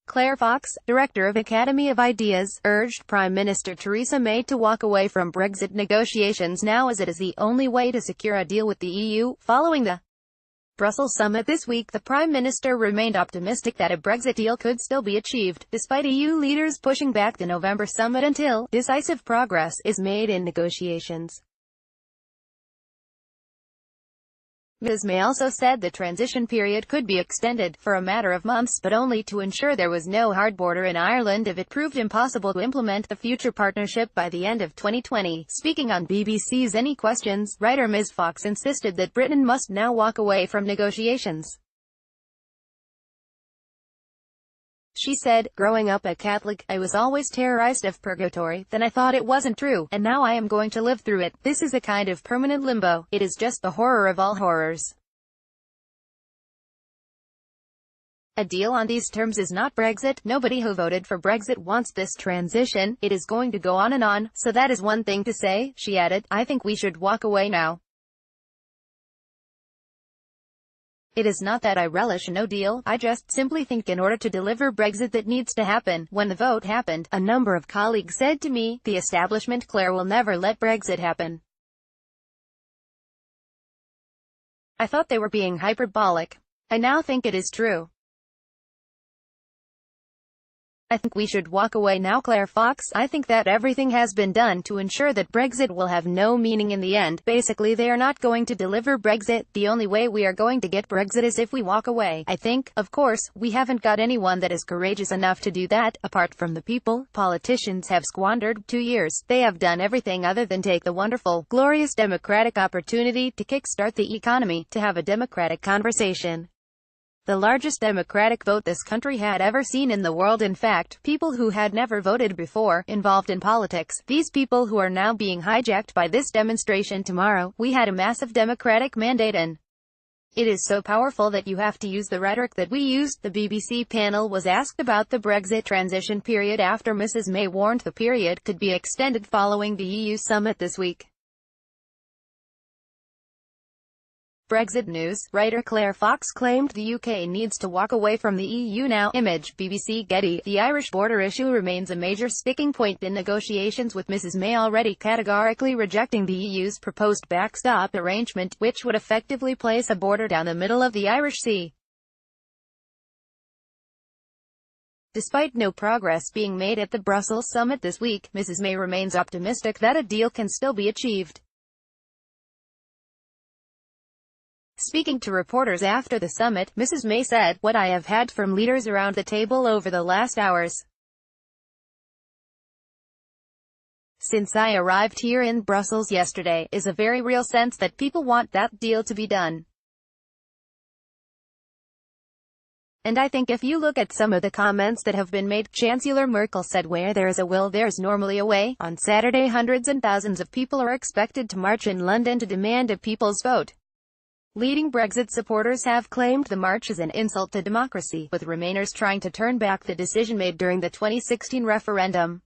Claire Fox, director of Academy of Ideas, urged Prime Minister Theresa May to walk away from Brexit negotiations now, as it is the only way to secure a deal with the EU. Following the Brussels summit this week, the Prime Minister remained optimistic that a Brexit deal could still be achieved, despite EU leaders pushing back the November summit until decisive progress is made in negotiations. Ms. May also said the transition period could be extended for a matter of months, but only to ensure there was no hard border in Ireland if it proved impossible to implement the future partnership by the end of 2020. Speaking on BBC's Any Questions, writer Ms. Fox insisted that Britain must now walk away from negotiations. She said, "Growing up a Catholic, I was always terrorized of purgatory, then I thought it wasn't true, and now I am going to live through it. This is a kind of permanent limbo. It is just the horror of all horrors. A deal on these terms is not Brexit. Nobody who voted for Brexit wants this transition. It is going to go on and on, so that is one thing to say," she added. "I think we should walk away now. It is not that I relish a no deal, I just simply think in order to deliver Brexit that needs to happen." When the vote happened, a number of colleagues said to me, "The establishment, Claire, will never let Brexit happen." I thought they were being hyperbolic. I now think it is true. I think we should walk away now. Claire Fox, I think that everything has been done to ensure that Brexit will have no meaning in the end. Basically, they are not going to deliver Brexit. The only way we are going to get Brexit is if we walk away. I think, of course, we haven't got anyone that is courageous enough to do that. Apart from the people, politicians have squandered 2 years. They have done everything other than take the wonderful, glorious democratic opportunity to kickstart the economy, to have a democratic conversation. The largest democratic vote this country had ever seen in the world. In fact, people who had never voted before, involved in politics. These people who are now being hijacked by this demonstration tomorrow. We had a massive democratic mandate and it is so powerful that you have to use the rhetoric that we used. The BBC panel was asked about the Brexit transition period after Mrs. May warned the period could be extended following the EU summit this week. Brexit news, writer Claire Fox claimed the UK needs to walk away from the EU now. Image, BBC Getty. The Irish border issue remains a major sticking point in negotiations, with Mrs. May already categorically rejecting the EU's proposed backstop arrangement, which would effectively place a border down the middle of the Irish Sea. Despite no progress being made at the Brussels summit this week, Mrs. May remains optimistic that a deal can still be achieved. Speaking to reporters after the summit, Mrs. May said, "What I have had from leaders around the table over the last hours since I arrived here in Brussels yesterday, is a very real sense that people want that deal to be done. And I think if you look at some of the comments that have been made," Chancellor Merkel said, "where there is a will, there is normally a way." On Saturday, hundreds and thousands of people are expected to march in London to demand a people's vote. Leading Brexit supporters have claimed the march is an insult to democracy, with Remainers trying to turn back the decision made during the 2016 referendum.